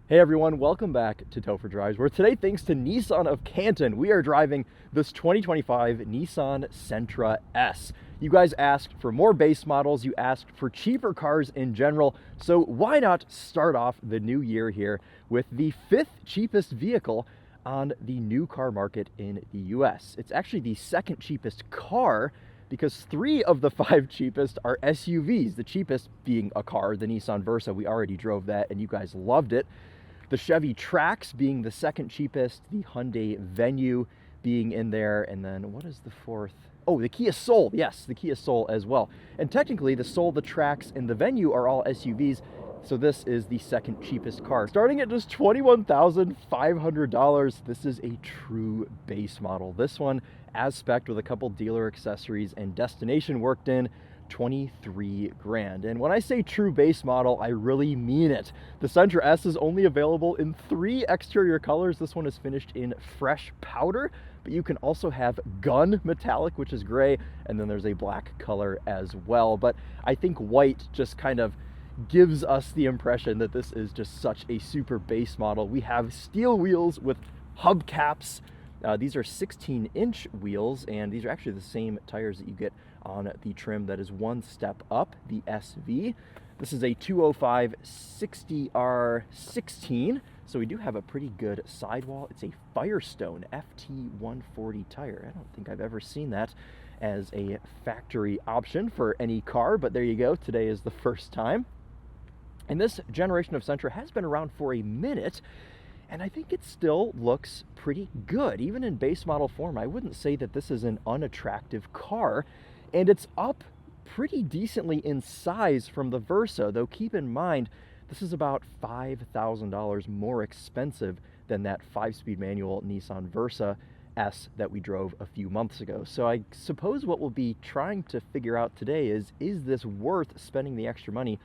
Hey everyone, welcome back to Topher Drives, where today, thanks to Nissan of Canton, we are driving this 2025 Nissan Sentra S. You guys asked for more base models, you asked for cheaper cars in general, so why not start off the new year here with the 5th cheapest vehicle on the new car market in the US. It's actually the 2nd cheapest car, because 3 of the 5 cheapest are SUVs, the cheapest being a car, the Nissan Versa. We already drove that and you guys loved it. The Chevy Trax being the 2nd cheapest, the Hyundai Venue being in there, and then what is the 4th? Oh, the Kia Soul. Yes, the Kia Soul as well. And technically, the Soul, the Trax, and the Venue are all SUVs, so this is the 2nd cheapest car. Starting at just $21,500, this is a true base model. This one, as spec'd with a couple dealer accessories and destination worked in, 23 grand. And when I say true base model, I really mean it. The Sentra S is only available in 3 exterior colors. This one is finished in fresh powder, but you can also have gun metallic, which is gray, and then there's a black color as well. But I think white just kind of gives us the impression that this is just such a super base model. We have steel wheels with hubcaps. These are 16-inch wheels, and these are actually the same tires that you get on the trim that is one step up, the SV. This is a 205 60R16, so we do have a pretty good sidewall. It's a Firestone FT140 tire. I don't think I've ever seen that as a factory option for any car, but there you go. Today is the first time. And this generation of Sentra has been around for a minute, and I think it still looks pretty good. Even in base model form, I wouldn't say that this is an unattractive car, and it's up pretty decently in size from the Versa, though keep in mind, this is about $5,000 more expensive than that 5-speed manual Nissan Versa S that we drove a few months ago. So I suppose what we'll be trying to figure out today is this worth spending the extra money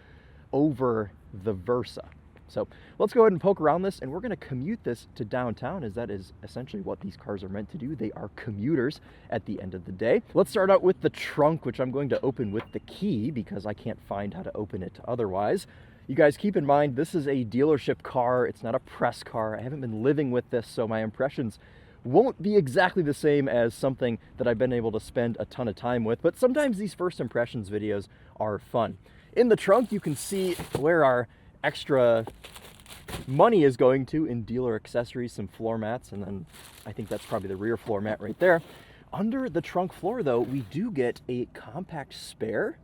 over the Versa? So let's go ahead and poke around this, and we're going to commute this to downtown, as that is essentially what these cars are meant to do. They are commuters at the end of the day. Let's start out with the trunk, which I'm going to open with the key because I can't find how to open it otherwise. You guys keep in mind, this is a dealership car. It's not a press car. I haven't been living with this, so my impressions won't be exactly the same as something that I've been able to spend a ton of time with, but sometimes these first impressions videos are fun. In the trunk, you can see where our extra money is going to in dealer accessories, some floor mats, and then I think that's probably the rear floor mat right there. Under the trunk floor, though, we do get a compact spare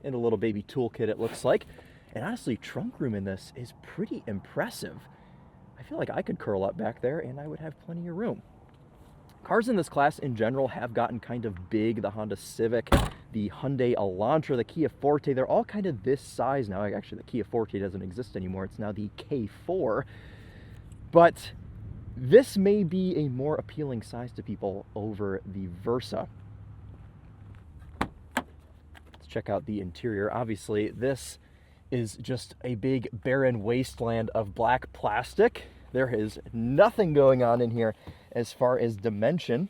and a little baby toolkit, it looks like. And honestly, trunk room in this is pretty impressive. I feel like I could curl up back there and I would have plenty of room. Cars in this class in general have gotten kind of big. The Honda Civic, the Hyundai Elantra, the Kia Forte, they're all kind of this size now. Actually, the Kia Forte doesn't exist anymore. It's now the K4. But this may be a more appealing size to people over the Versa. Let's check out the interior. Obviously, this is just a big barren wasteland of black plastic. There is nothing going on in here as far as dimension.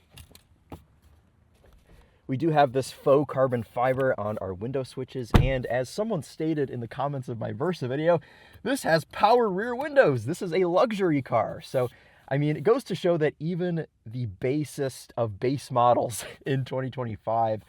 We do have this faux carbon fiber on our window switches, and as someone stated in the comments of my Versa video, this has power rear windows. This is a luxury car. So, I mean, it goes to show that even the basest of base models in 2025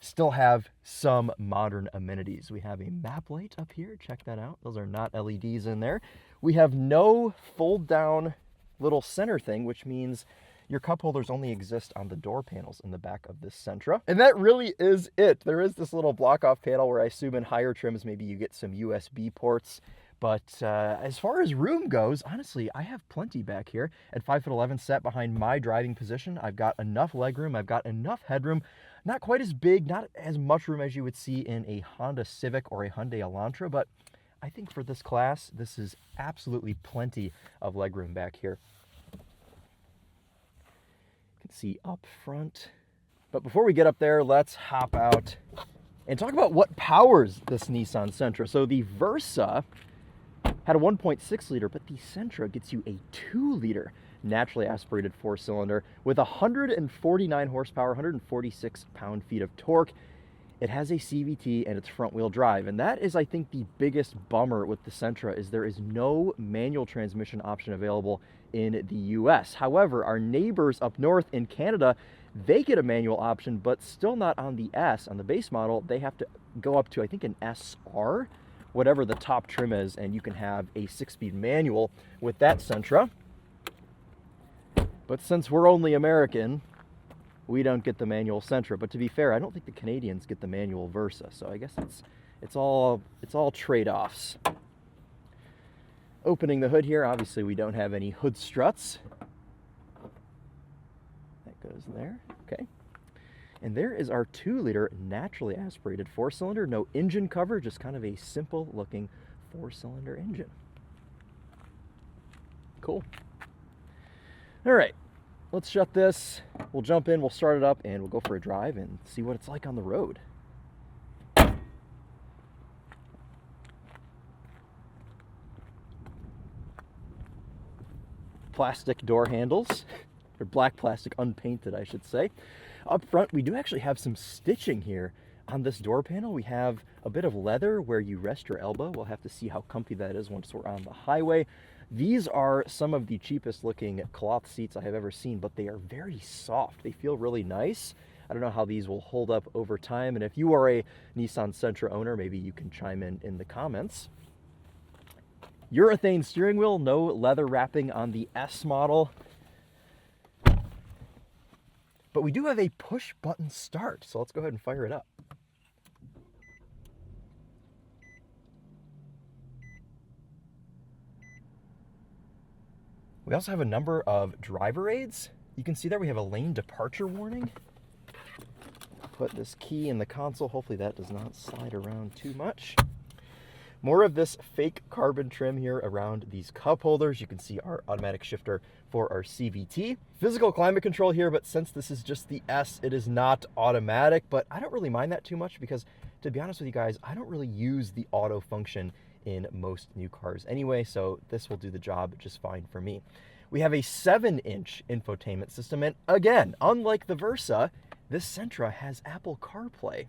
still have some modern amenities. We have a map light up here. Check that out. Those are not LEDs in there. We have no fold down little center thing, which means your cup holders only exist on the door panels in the back of this Sentra. And that really is it. There is this little block off panel where I assume in higher trims, maybe you get some USB ports. But as far as room goes, honestly, I have plenty back here. At 5'11", set behind my driving position, I've got enough legroom. I've got enough headroom. Not quite as big, not as much room as you would see in a Honda Civic or a Hyundai Elantra, but I think for this class, this is absolutely plenty of legroom back here. You can see up front. But before we get up there, let's hop out and talk about what powers this Nissan Sentra. So the Versa had a 1.6 liter, but the Sentra gets you a 2 liter naturally aspirated 4-cylinder with 149 horsepower, 146 pound-feet of torque. It has a CVT and it's front wheel drive, and that is, I think, the biggest bummer with the Sentra is there is no manual transmission option available in the US. However, our neighbors up north in Canada, they get a manual option, but still not on the S. On the base model, they have to go up to, I think, an SR, whatever the top trim is, and you can have a 6-speed manual with that Sentra. But since we're only American, we don't get the manual Sentra. But to be fair, I don't think the Canadians get the manual Versa, so I guess it's all trade-offs. Opening the hood here, obviously we don't have any hood struts. That goes there, okay. And there is our 2-liter naturally aspirated 4-cylinder, no engine cover, just kind of a simple looking 4-cylinder engine. Cool. All right, let's shut this. We'll jump in, we'll start it up, and we'll go for a drive and see what it's like on the road. Plastic door handles, or black plastic, unpainted, I should say. Up front, we do actually have some stitching here. On this door panel, we have a bit of leather where you rest your elbow. We'll have to see how comfy that is once we're on the highway. These are some of the cheapest looking cloth seats I have ever seen, but they are very soft. They feel really nice. I don't know how these will hold up over time, and if you are a Nissan Sentra owner, maybe you can chime in the comments. Urethane steering wheel, no leather wrapping on the S model. But we do have a push button start, so let's go ahead and fire it up. We also have a number of driver aids. You can see there we have a lane departure warning. Put this key in the console. Hopefully that does not slide around too much. More of this fake carbon trim here around these cup holders. You can see our automatic shifter for our CVT. Physical climate control here, but since this is just the S, it is not automatic, but I don't really mind that too much because, to be honest with you guys, I don't really use the auto function in most new cars anyway, so this will do the job just fine for me. We have a 7-inch infotainment system, and again, unlike the Versa, this Sentra has Apple CarPlay.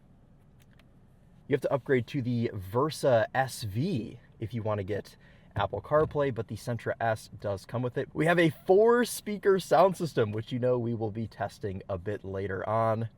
You have to upgrade to the Versa SV if you want to get Apple CarPlay, but the Sentra S does come with it. We have a 4-speaker sound system, which you know we will be testing a bit later on.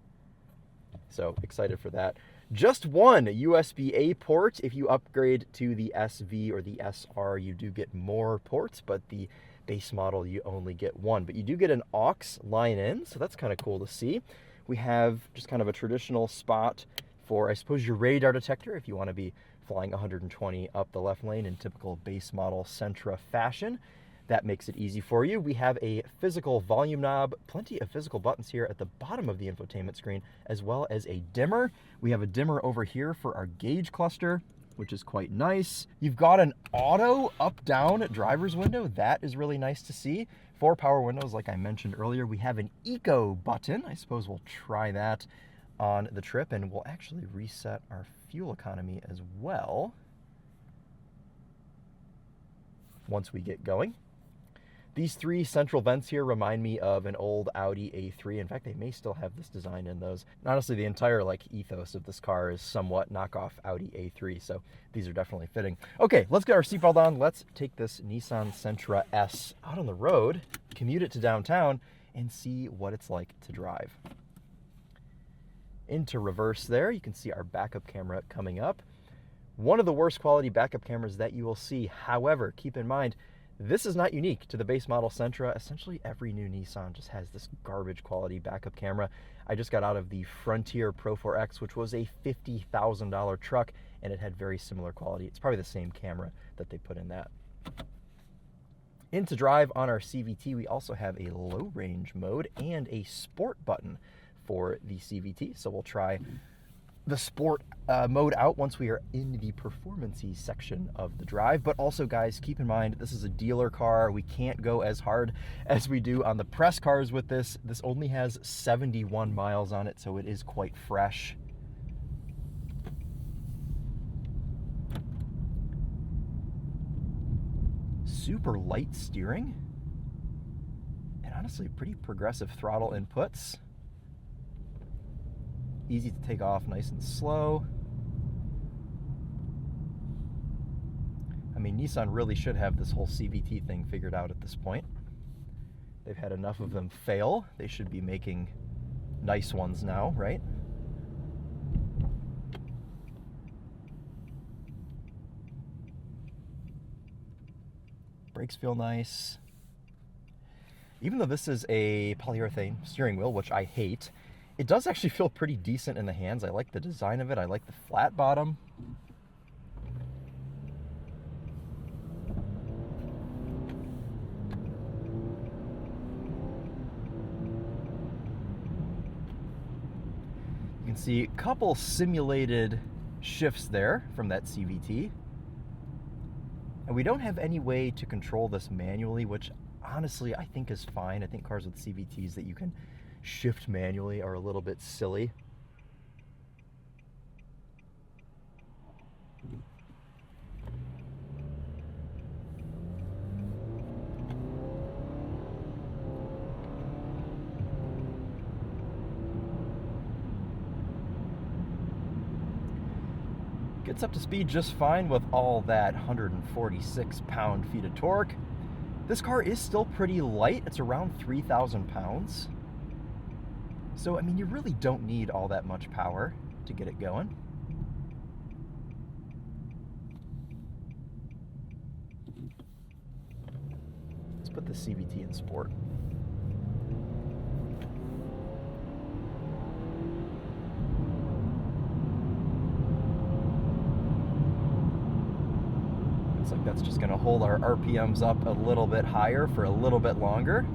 So excited for that. Just one USB-A port. If you upgrade to the SV or the SR, you do get more ports, but the base model, you only get one. But you do get an aux line in, so that's kind of cool to see. We have just kind of a traditional spot for, I suppose, your radar detector if you want to be flying 120 up the left lane in typical base model Sentra fashion. That makes it easy for you. We have a physical volume knob, plenty of physical buttons here at the bottom of the infotainment screen, as well as a dimmer. We have a dimmer over here for our gauge cluster, which is quite nice. You've got an auto up-down driver's window. That is really nice to see. 4 power windows, like I mentioned earlier. We have an eco button. I suppose we'll try that on the trip, and we'll actually reset our fuel economy as well once we get going. These 3 central vents here remind me of an old Audi A3. In fact, they may still have this design in those. And honestly, the entire ethos of this car is somewhat knockoff Audi A3, so these are definitely fitting. Okay, let's get our seatbelt on. Let's take this Nissan Sentra S out on the road, commute it to downtown, and see what it's like to drive. Into reverse there, you can see our backup camera coming up. One of the worst quality backup cameras that you will see. However, keep in mind, this is not unique to the base model Sentra. Essentially every new Nissan just has this garbage quality backup camera. I just got out of the Frontier Pro 4X, which was a $50,000 truck, and it had very similar quality. It's probably the same camera that they put in that. Into drive on our CVT, we also have a low range mode and a sport button for the CVT. So we'll try the sport mode out once we are in the performance-y section of the drive. But also, guys, keep in mind, this is a dealer car. We can't go as hard as we do on the press cars with this. This only has 71 miles on it, so it is quite fresh. Super light steering, and honestly, pretty progressive throttle inputs. Easy to take off, nice and slow. I mean, Nissan really should have this whole CVT thing figured out at this point. They've had enough of them fail. They should be making nice ones now, right? Brakes feel nice. Even though this is a polyurethane steering wheel, which I hate, it does actually feel pretty decent in the hands. I like the design of it. I like the flat bottom. You can see a couple simulated shifts there from that CVT. And we don't have any way to control this manually, which honestly I think is fine. I think cars with CVTs that you can shift manually are a little bit silly. Gets up to speed just fine with all that 146 pound-feet of torque. This car is still pretty light. It's around 3,000 pounds. So, I mean, you really don't need all that much power to get it going. Let's put the CVT in sport. Looks like that's just going to hold our RPMs up a little bit higher for a little bit longer.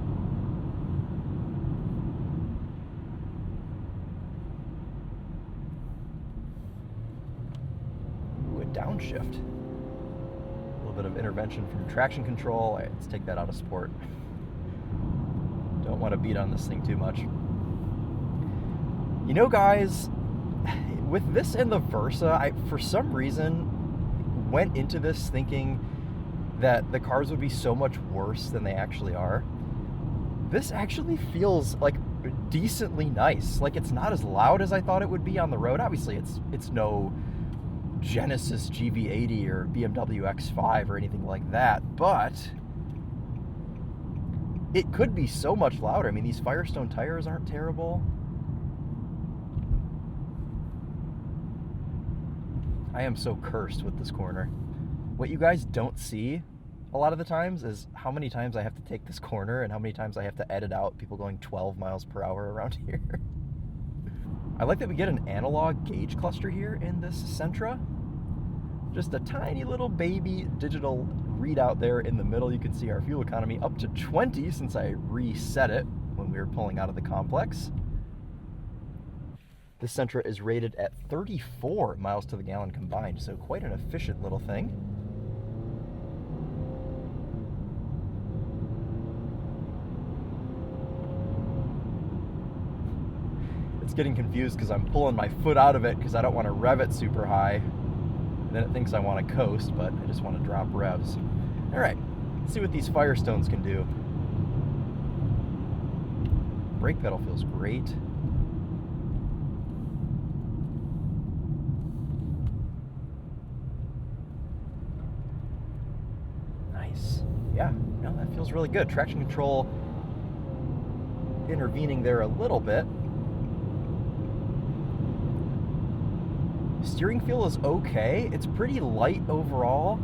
Ooh, a downshift. A little bit of intervention from traction control. All right, let's take that out of sport. Don't want to beat on this thing too much. You know, guys, with this and the Versa, I, for some reason, went into this thinking that the cars would be so much worse than they actually are. This actually feels like decently nice. Like, it's not as loud as I thought it would be on the road. Obviously, it's no Genesis GV80 or BMW X5 or anything like that, but it could be so much louder. I mean, these Firestone tires aren't terrible. I am so cursed with this corner. What you guys don't see a lot of the times is how many times I have to take this corner and how many times I have to edit out people going 12 miles per hour around here. I like that we get an analog gauge cluster here in this Sentra. Just a tiny little baby digital readout there in the middle. You can see our fuel economy up to 20 since I reset it when we were pulling out of the complex. This Sentra is rated at 34 miles to the gallon combined, so quite an efficient little thing. It's getting confused because I'm pulling my foot out of it because I don't want to rev it super high. Then it thinks I want to coast, but I just want to drop revs. All right, let's see what these Firestones can do. Brake pedal feels great. Nice. Yeah, no, that feels really good. Traction control intervening there a little bit. Steering feel is okay. It's pretty light overall.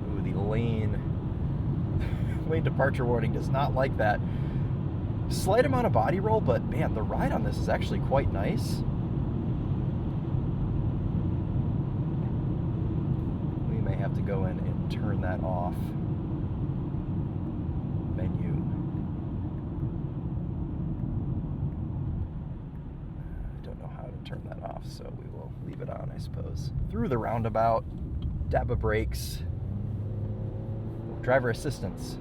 Ooh, the lane departure warning does not like that. Slight amount of body roll, but man, the ride on this is actually quite nice. We may have to go in and turn that off. Menu. Turn that off, so we will leave it on, I suppose. Through the roundabout, dab of brakes, driver assistance.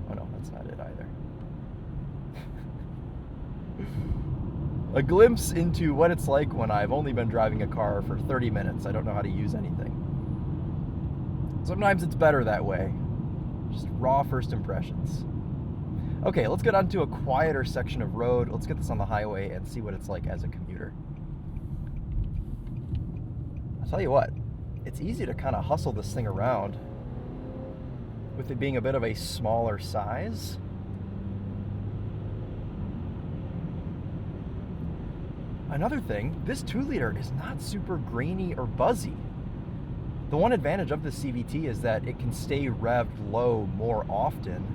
Oh no, that's not it either. A glimpse into what it's like when I've only been driving a car for 30 minutes. I don't know how to use anything. Sometimes it's better that way. Just raw first impressions. Okay, let's get onto a quieter section of road. Let's get this on the highway and see what it's like as a commuter. I'll tell you what, it's easy to kind of hustle this thing around with it being a bit of a smaller size. Another thing, this 2-liter is not super grainy or buzzy. The one advantage of the CVT is that it can stay revved low more often,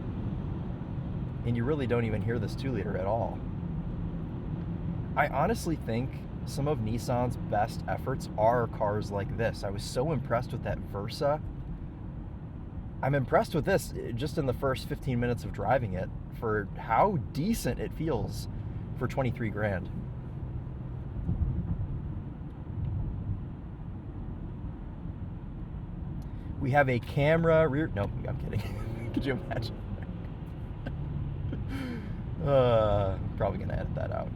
and you really don't even hear this 2-liter at all. I honestly think some of Nissan's best efforts are cars like this. I was so impressed with that Versa. I'm impressed with this just in the first 15 minutes of driving it for how decent it feels for 23 grand. We have a camera rear, no, I'm kidding. Could you imagine? Probably gonna edit that out.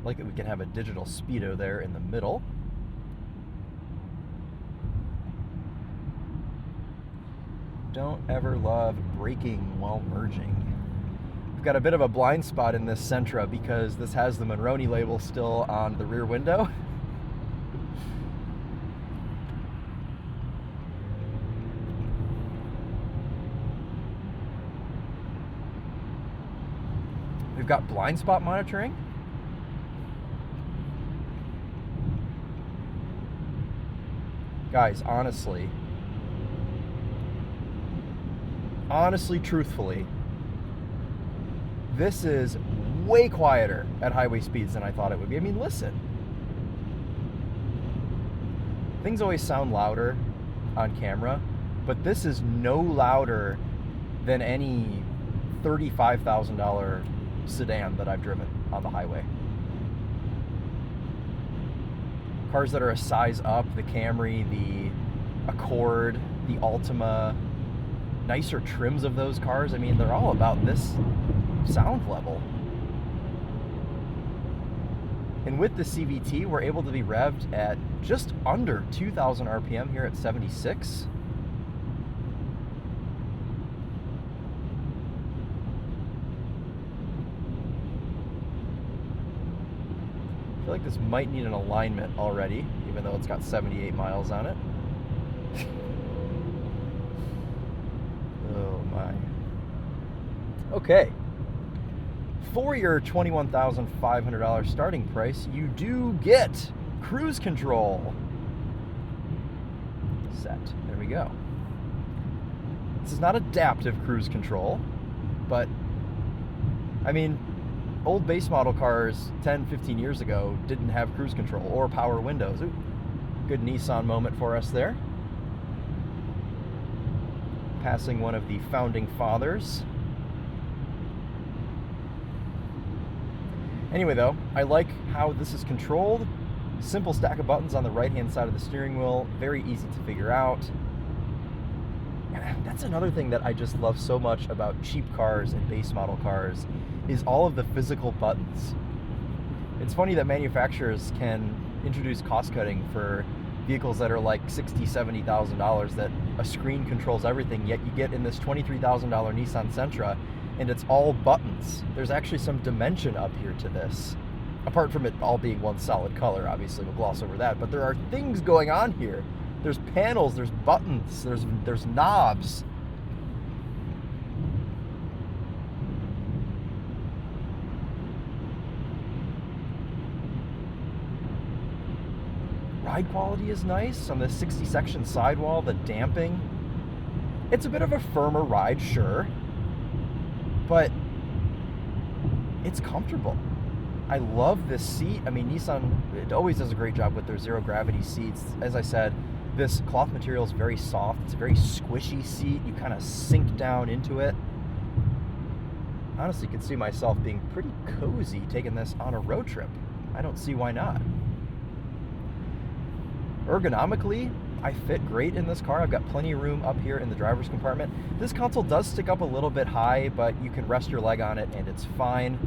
Like that we can have a digital speedo there in the middle. Don't ever love braking while merging. We've got a bit of a blind spot in this Sentra because this has the Monroney label still on the rear window. We've got blind spot monitoring. Guys, honestly, truthfully, this is way quieter at highway speeds than I thought it would be. I mean, listen. Things always sound louder on camera, but this is no louder than any $35,000 sedan that I've driven on the highway. Cars that are a size up, the Camry, the Accord, the Altima, nicer trims of those cars, I mean, they're all about this sound level. And with the CVT, we're able to be revved at just under 2,000 RPM here at 76. I feel like this might need an alignment already, even though it's got 78 miles on it. Oh my. Okay. For your $21,500 starting price, you do get cruise control. Set. There we go. This is not adaptive cruise control, but I mean, old base model cars 10, 15 years ago didn't have cruise control or power windows. Ooh, good Nissan moment for us there. Passing one of the founding fathers. Anyway though, I like how this is controlled. Simple stack of buttons on the right-hand side of the steering wheel. Very easy to figure out. And that's another thing that I just love so much about cheap cars and base model cars is all of the physical buttons. It's funny that manufacturers can introduce cost cutting for vehicles that are like $60,000, $70,000 that a screen controls everything, yet you get in this $23,000 Nissan Sentra and it's all buttons. There's actually some dimension up here to this. Apart from it all being one solid color, obviously we'll gloss over that, but there are things going on here. There's panels, there's buttons, there's knobs. Ride quality is nice on the 60 section sidewall, the damping. It's a bit of a firmer ride, sure, but it's comfortable. I love this seat. I mean, Nissan, it always does a great job with their zero gravity seats. As I said, this cloth material is very soft. It's a very squishy seat. You kind of sink down into it. Honestly, could see myself being pretty cozy taking this on a road trip. I don't see why not. Ergonomically, I fit great in this car. I've got plenty of room up here in the driver's compartment. This console does stick up a little bit high, but you can rest your leg on it and it's fine.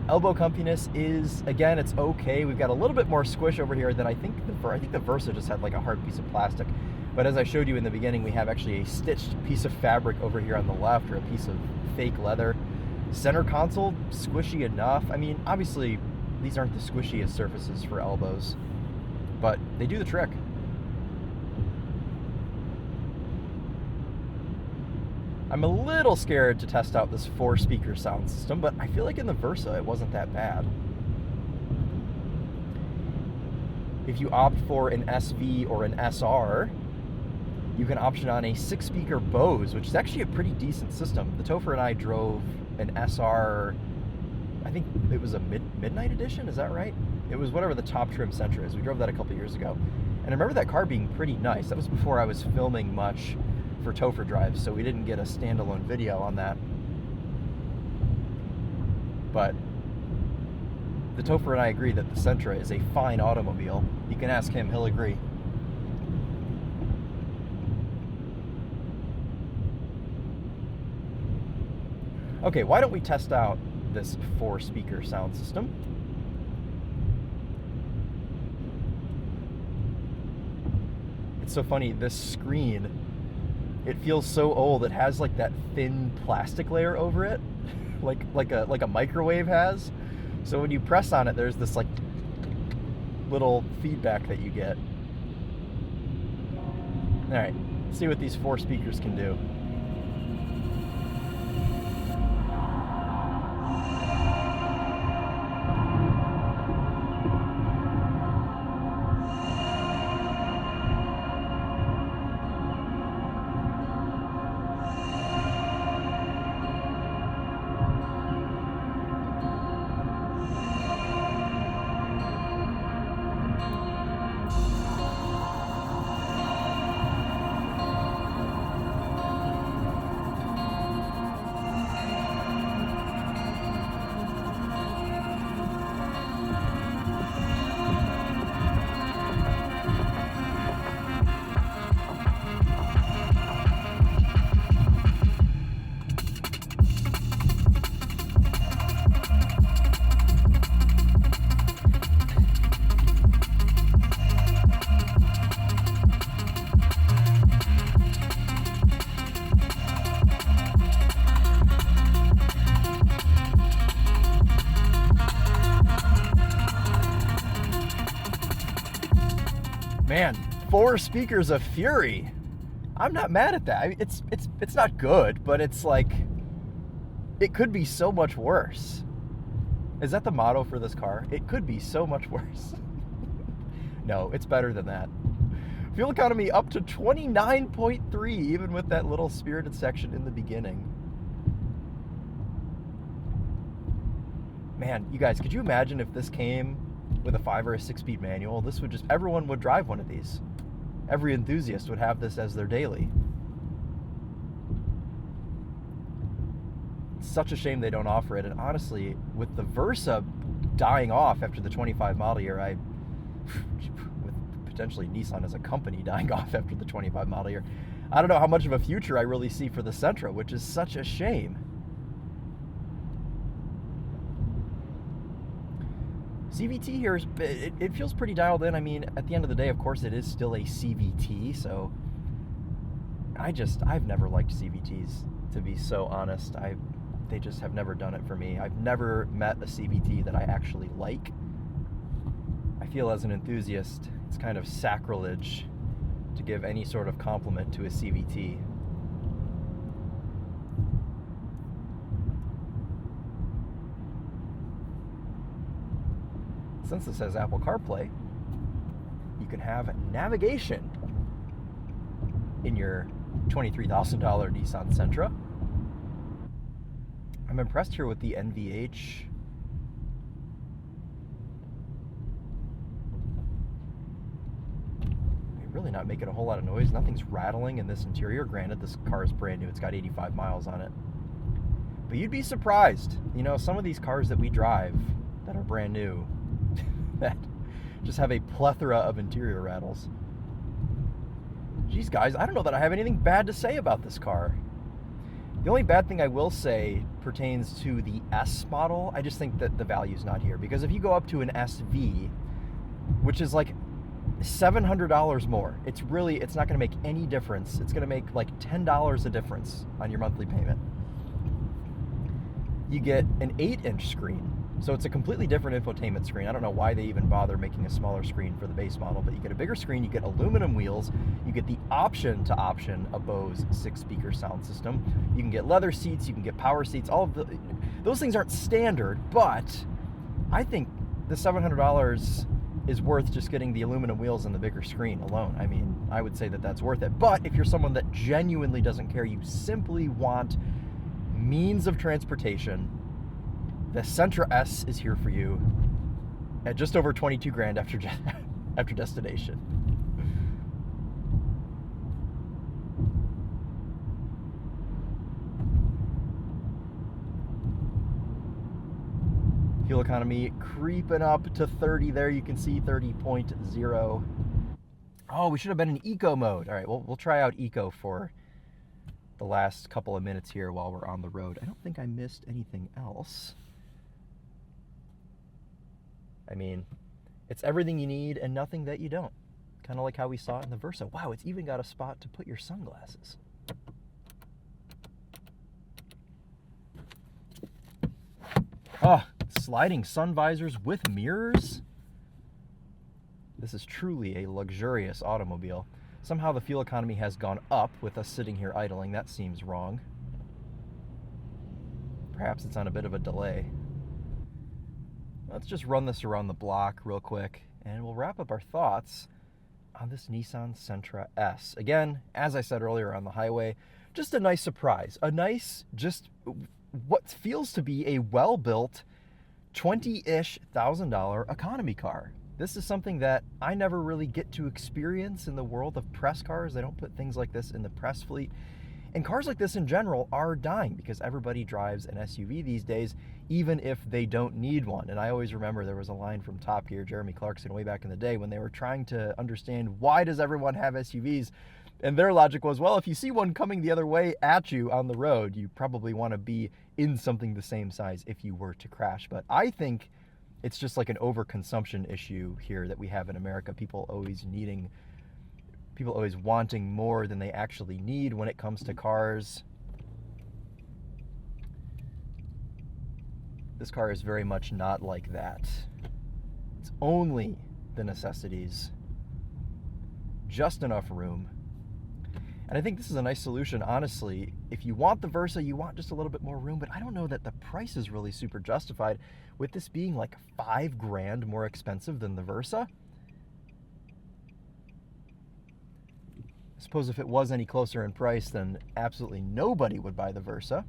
Elbow comfiness is, again, it's okay. We've got a little bit more squish over here than I think the Versa just had like a hard piece of plastic. But as I showed you in the beginning, we have actually a stitched piece of fabric over here on the left, or a piece of fake leather. Center console, squishy enough. I mean, obviously, these aren't the squishiest surfaces for elbows, but they do the trick. I'm a little scared to test out this 4-speaker sound system, but I feel like in the Versa it wasn't that bad. If you opt for an SV or an SR, you can option on a 6-speaker Bose, which is actually a pretty decent system. The Topher and I drove an SR, I think it was a midnight edition, is that right? It was whatever the top trim Sentra is. We drove that a couple years ago. And I remember that car being pretty nice. That was before I was filming much for Topher drives, so we didn't get a standalone video on that. But the Topher and I agree that the Sentra is a fine automobile. You can ask him, he'll agree. Okay, why don't we test out this 4-speaker sound system? It's so funny, this screen, it feels so old. It has like that thin plastic layer over it, like a microwave has. So when you press on it, there's this like little feedback that you get. All right, let's see what these 4 speakers can do. Man, 4 speakers of fury. I'm not mad at that. I mean, it's not good, but it's like, it could be so much worse. Is that the motto for this car? It could be so much worse. No, it's better than that. Fuel economy up to 29.3, even with that little spirited section in the beginning. Man, you guys, could you imagine if this came with a 5 or a 6-speed manual? This would just, everyone would drive one of these. Every enthusiast would have this as their daily. It's such a shame they don't offer it. And honestly, with the Versa dying off after the 25 model year, with potentially Nissan as a company dying off after the 25 model year, I don't know how much of a future I really see for the Sentra, which is such a shame. CVT here, it feels pretty dialed in. I mean, at the end of the day, of course, it is still a CVT, so I've never liked CVTs, to be so honest. They just have never done it for me. I've never met a CVT that I actually like. I feel as an enthusiast, it's kind of sacrilege to give any sort of compliment to a CVT. Since this has Apple CarPlay, you can have navigation in your $23,000 Nissan Sentra. I'm impressed here with the NVH. They're really not making a whole lot of noise. Nothing's rattling in this interior. Granted, this car is brand new. It's got 85 miles on it. But you'd be surprised. You know, some of these cars that we drive that are brand new that just have a plethora of interior rattles. Geez, guys, I don't know that I have anything bad to say about this car. The only bad thing I will say pertains to the S model. I just think that the value's not here. Because if you go up to an SV, which is like $700 more, it's not going to make any difference. It's going to make like $10 a difference on your monthly payment. you get an 8-inch screen. So it's a completely different infotainment screen. I don't know why they even bother making a smaller screen for the base model, but you get a bigger screen, you get aluminum wheels, you get the option to option a Bose 6-speaker sound system. You can get leather seats, you can get power seats, all of those things aren't standard, but I think the $700 is worth just getting the aluminum wheels and the bigger screen alone. I mean, I would say that that's worth it. But if you're someone that genuinely doesn't care, you simply want means of transportation, the Sentra S is here for you at just over 22 grand after destination. Fuel economy creeping up to 30 there. You can see 30.0. Oh, we should have been in eco mode. All right, we'll try out eco for the last couple of minutes here while we're on the road. I don't think I missed anything else. I mean, it's everything you need and nothing that you don't. Kind of like how we saw it in the Versa. Wow, it's even got a spot to put your sunglasses. Oh, sliding sun visors with mirrors? This is truly a luxurious automobile. Somehow the fuel economy has gone up with us sitting here idling. That seems wrong. Perhaps it's on a bit of a delay. Let's just run this around the block real quick, and we'll wrap up our thoughts on this Nissan Sentra S. Again, as I said earlier on the highway, just a nice surprise. A nice, just what feels to be a well-built $20-ish thousand economy car. This is something that I never really get to experience in the world of press cars. They don't put things like this in the press fleet. And cars like this in general are dying because everybody drives an SUV these days, even if they don't need one. And I always remember there was a line from Top Gear, Jeremy Clarkson, way back in the day when they were trying to understand why does everyone have SUVs? And their logic was, well, if you see one coming the other way at you on the road, you probably want to be in something the same size if you were to crash. But I think it's just like an overconsumption issue here that we have in America. People always wanting more than they actually need when it comes to cars. This car is very much not like that. It's only the necessities, just enough room. And I think this is a nice solution, honestly. If you want the Versa, you want just a little bit more room, but I don't know that the price is really super justified with this being like $5 grand more expensive than the Versa. I suppose if it was any closer in price, then absolutely nobody would buy the Versa.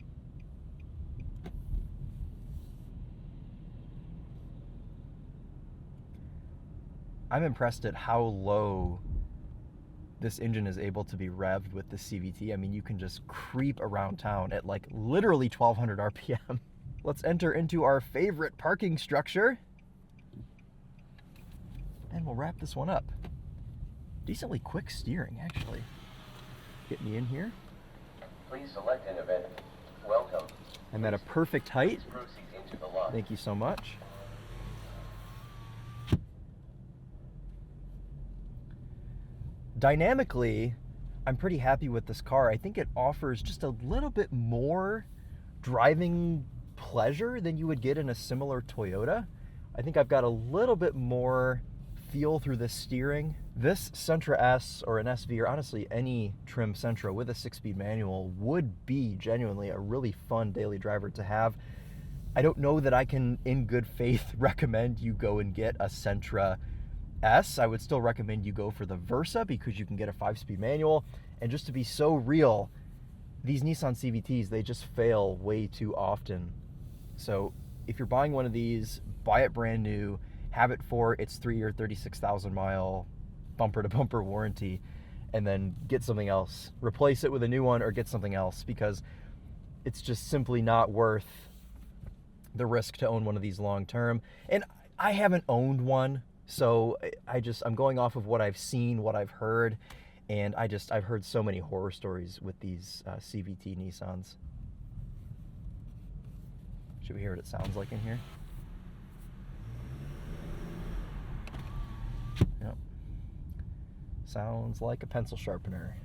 I'm impressed at how low this engine is able to be revved with the CVT. I mean, you can just creep around town at like literally 1200 RPM. Let's enter into our favorite parking structure. And we'll wrap this one up. Decently quick steering, actually. Get me in here. Please select an event. Welcome. I'm at a perfect height. Please proceed into the lot. Thank you so much. Dynamically, I'm pretty happy with this car. I think it offers just a little bit more driving pleasure than you would get in a similar Toyota. I think I've got a little bit more feel through the steering. This Sentra S or an SV, or honestly any trim Sentra with a 6-speed manual, would be genuinely a really fun daily driver to have. I don't know that I can, in good faith, recommend you go and get a Sentra S. I would still recommend you go for the Versa because you can get a 5-speed manual. And just to be so real, these Nissan CVTs, they just fail way too often. So if you're buying one of these, buy it brand new, have it for its 3-year, 36,000 mile bumper to bumper warranty, and then get something else. Replace it with a new one or get something else, because it's just simply not worth the risk to own one of these long term. And I haven't owned one, so I'm going off of what I've seen, what I've heard, and I've heard so many horror stories with these CVT Nissans. Should we hear what it sounds like in here? Yep. Sounds like a pencil sharpener.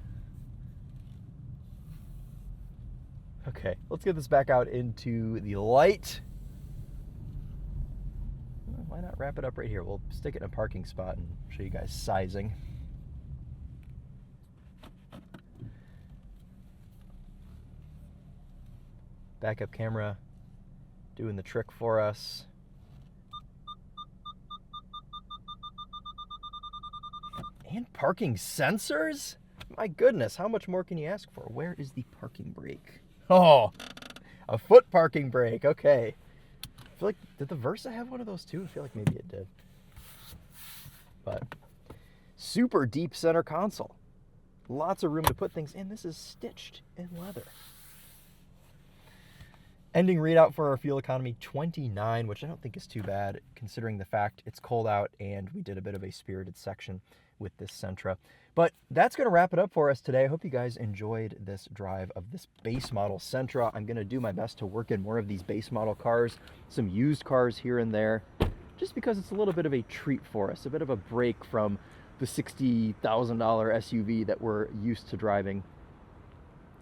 Okay, let's get this back out into the light. Why not wrap it up right here? We'll stick it in a parking spot and show you guys sizing. Backup camera doing the trick for us. And parking sensors? My goodness, how much more can you ask for? Where is the parking brake? Oh, a foot parking brake. Okay. I feel like, did the Versa have one of those too? I feel like maybe it did. But super deep center console. Lots of room to put things in. This is stitched in leather. Ending readout for our fuel economy, 29, which I don't think is too bad considering the fact it's cold out and we did a bit of a spirited section with this Sentra. But that's going to wrap it up for us today. I hope you guys enjoyed this drive of this base model Sentra. I'm going to do my best to work in more of these base model cars, some used cars here and there, just because it's a little bit of a treat for us, a bit of a break from the $60,000 SUV that we're used to driving.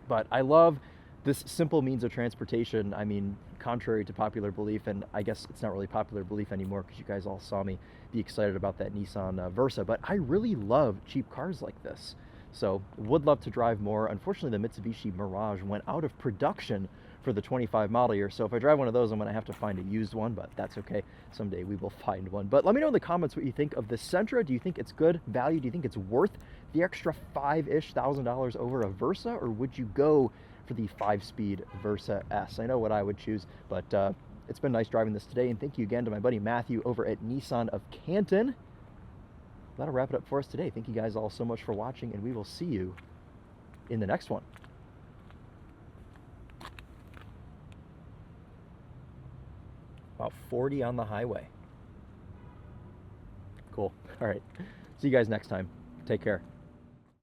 But I love this simple means of transportation. I mean, contrary to popular belief, and I guess it's not really popular belief anymore because you guys all saw me be excited about that Nissan Versa, but I really love cheap cars like this. So would love to drive more. Unfortunately, the Mitsubishi Mirage went out of production for the 25 model year, so if I drive one of those, I'm going to have to find a used one, but that's okay. Someday we will find one. But let me know in the comments what you think of this Sentra. Do you think it's good value? Do you think it's worth the extra $5,000-ish over a Versa, or would you go for the 5-speed Versa S? I know what I would choose, but it's been nice driving this today, and thank you again to my buddy Matthew over at Nissan of Canton. That'll wrap it up for us today. Thank you guys all so much for watching, and we will see you in the next one. About 40 on the highway. Cool. All right. See you guys next time. Take care.